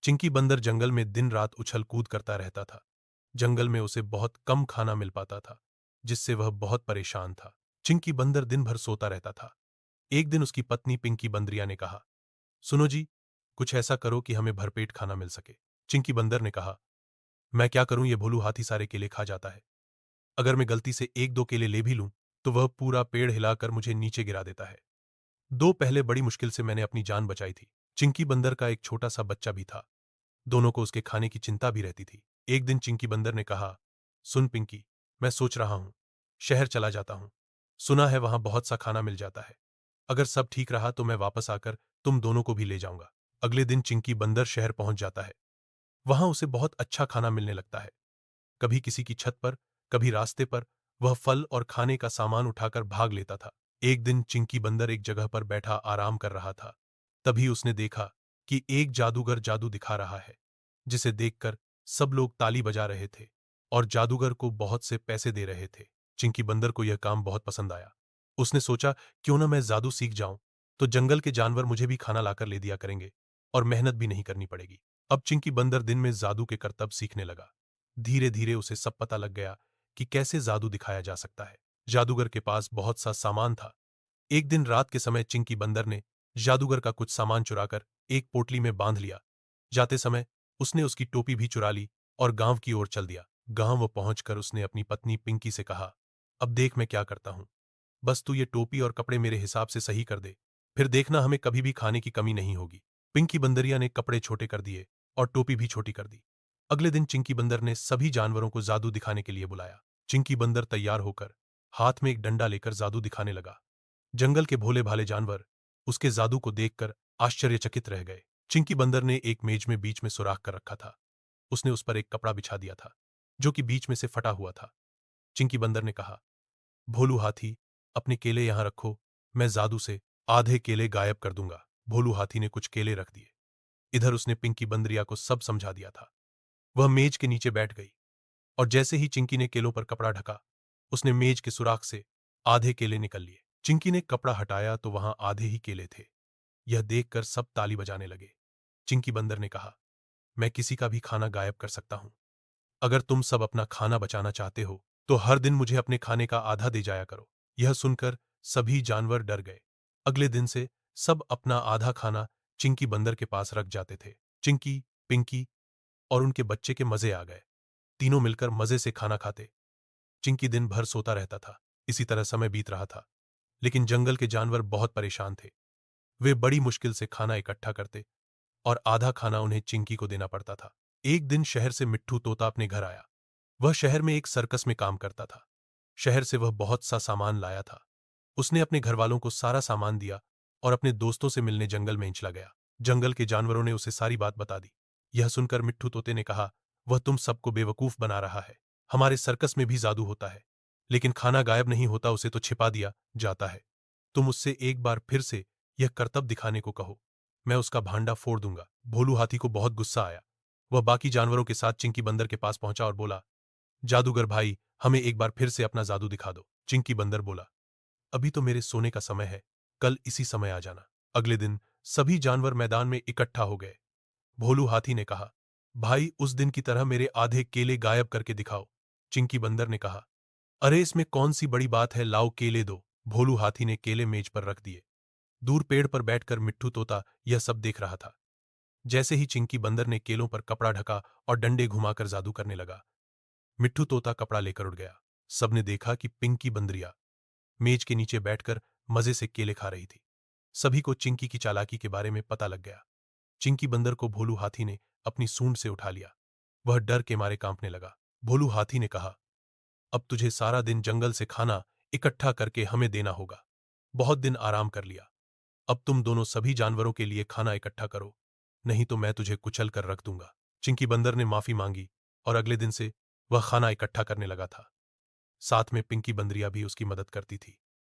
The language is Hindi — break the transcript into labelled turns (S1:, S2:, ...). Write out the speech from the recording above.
S1: चिंकी बंदर जंगल में दिन रात उछल कूद करता रहता था। जंगल में उसे बहुत कम खाना मिल पाता था, जिससे वह बहुत परेशान था। चिंकी बंदर दिन भर सोता रहता था। एक दिन उसकी पत्नी पिंकी बंदरिया ने कहा, सुनो जी, कुछ ऐसा करो कि हमें भरपेट खाना मिल सके। चिंकी बंदर ने कहा, मैं क्या करूं, ये भोलू हाथी सारे केले खा जाता है। अगर मैं गलती से एक दो केले ले भी लूं, तो वह पूरा पेड़ हिलाकर मुझे नीचे गिरा देता है। दो पहले बड़ी मुश्किल से मैंने अपनी जान बचाई थी। चिंकी बंदर का एक छोटा सा बच्चा भी था। दोनों को उसके खाने की चिंता भी रहती थी। एक दिन चिंकी बंदर ने कहा, सुन पिंकी, मैं सोच रहा हूं, शहर चला जाता हूं। सुना है वहां बहुत सा खाना मिल जाता है। अगर सब ठीक रहा तो मैं वापस आकर तुम दोनों को भी ले जाऊंगा। अगले दिन चिंकी बंदर शहर पहुंच जाता है। वहां उसे बहुत अच्छा खाना मिलने लगता है। कभी किसी की छत पर, कभी रास्ते पर वह फल और खाने का सामान उठाकर भाग लेता था। एक दिन चिंकी बंदर एक जगह पर बैठा आराम कर रहा था। तभी उसने देखा कि एक जादूगर जादू दिखा रहा है, जिसे देखकर सब लोग ताली बजा रहे थे और जादूगर को बहुत से पैसे दे रहे थे। चिंकी बंदर को यह काम बहुत पसंद आया। उसने सोचा, क्यों ना मैं जादू सीख जाऊं, तो जंगल के जानवर मुझे भी खाना लाकर ले दिया करेंगे और मेहनत भी नहीं करनी पड़ेगी। अब चिंकी बंदर दिन में जादू के करतब सीखने लगा। धीरे धीरे उसे सब पता लग गया कि कैसे जादू दिखाया जा सकता है। जादूगर के पास बहुत सा सामान था। एक दिन रात के समय चिंकी बंदर ने जादूगर का कुछ सामान चुराकर एक पोटली में बांध लिया। जाते समय उसने उसकी टोपी भी चुरा ली और गांव की ओर चल दिया। गांव पहुंचकर उसने अपनी पत्नी पिंकी से कहा, अब देख मैं क्या करता हूं। बस तू ये टोपी और कपड़े मेरे हिसाब से सही कर दे, फिर देखना हमें कभी भी खाने की कमी नहीं होगी। पिंकी बंदरिया ने कपड़े छोटे कर दिए और टोपी भी छोटी कर दी। अगले दिन चिंकी बंदर ने सभी जानवरों को जादू दिखाने के लिए बुलाया। चिंकी बंदर तैयार होकर हाथ में एक डंडा लेकर जादू दिखाने लगा। जंगल के भोले भाले जानवर उसके जादू को देखकर आश्चर्यचकित रह गए। चिंकी बंदर ने एक मेज में बीच में सुराख कर रखा था। उसने उस पर एक कपड़ा बिछा दिया था, जो कि बीच में से फटा हुआ था। चिंकी बंदर ने कहा, भोलू हाथी, अपने केले यहां रखो, मैं जादू से आधे केले गायब कर दूंगा। भोलू हाथी ने कुछ केले रख दिए। इधर उसने पिंकी बंदरिया को सब समझा दिया था। वह मेज के नीचे बैठ गई और जैसे ही चिंकी ने केलों पर कपड़ा ढका, उसने मेज के सुराख से आधे केले निकल लिए। चिंकी ने कपड़ा हटाया तो वहां आधे ही केले थे। यह देखकर सब ताली बजाने लगे। चिंकी बंदर ने कहा, मैं किसी का भी खाना गायब कर सकता हूं। अगर तुम सब अपना खाना बचाना चाहते हो, तो हर दिन मुझे अपने खाने का आधा दे जाया करो। यह सुनकर सभी जानवर डर गए। अगले दिन से सब अपना आधा खाना चिंकी बंदर के पास रख जाते थे। चिंकी, पिंकी और उनके बच्चे के मजे आ गए। तीनों मिलकर मजे से खाना खाते। चिंकी दिन भर सोता रहता था। इसी तरह समय बीत रहा था, लेकिन जंगल के जानवर बहुत परेशान थे। वे बड़ी मुश्किल से खाना इकट्ठा करते और आधा खाना उन्हें चिंकी को देना पड़ता था। एक दिन शहर से मिट्ठू तोता अपने घर आया। वह शहर में एक सर्कस में काम करता था। शहर से वह बहुत सा सामान लाया था। उसने अपने घरवालों को सारा सामान दिया और अपने दोस्तों से मिलने जंगल में चला गया। जंगल के जानवरों ने उसे सारी बात बता दी। यह सुनकर मिट्ठू तोते ने कहा, वह तुम सबको बेवकूफ बना रहा है। हमारे सर्कस में भी जादू होता है, लेकिन खाना गायब नहीं होता, उसे तो छिपा दिया जाता है। तुम उससे एक बार फिर से यह करतब दिखाने को कहो, मैं उसका भांडा फोड़ दूंगा। भोलू हाथी को बहुत गुस्सा आया। वह बाकी जानवरों के साथ चिंकी बंदर के पास पहुंचा और बोला, जादूगर भाई, हमें एक बार फिर से अपना जादू दिखा दो। चिंकी बंदर बोला, अभी तो मेरे सोने का समय है, कल इसी समय आ जाना। अगले दिन सभी जानवर मैदान में इकट्ठा हो गए। भोलू हाथी ने कहा, भाई उस दिन की तरह मेरे आधे केले गायब करके दिखाओ। चिंकी बंदर ने कहा, अरे इसमें कौन सी बड़ी बात है, लाओ केले दो। भोलू हाथी ने केले मेज पर रख दिए। दूर पेड़ पर बैठकर मिट्ठू तोता यह सब देख रहा था। जैसे ही चिंकी बंदर ने केलों पर कपड़ा ढका और डंडे घुमाकर जादू करने लगा, मिट्ठू तोता कपड़ा लेकर उड़ गया। सबने देखा कि पिंकी बंदरिया मेज के नीचे बैठकर मजे से केले खा रही थी। सभी को चिंकी की चालाकी के बारे में पता लग गया। चिंकी बंदर को भोलू हाथी ने अपनी सूंड से उठा लिया। वह डर के मारे कांपने लगा। भोलू हाथी ने कहा, अब तुझे सारा दिन जंगल से खाना इकट्ठा करके हमें देना होगा। बहुत दिन आराम कर लिया, अब तुम दोनों सभी जानवरों के लिए खाना इकट्ठा करो, नहीं तो मैं तुझे कुचल कर रख दूंगा। चिंकी बंदर ने माफी मांगी और अगले दिन से वह खाना इकट्ठा करने लगा था। साथ में पिंकी बंदरिया भी उसकी मदद करती थी।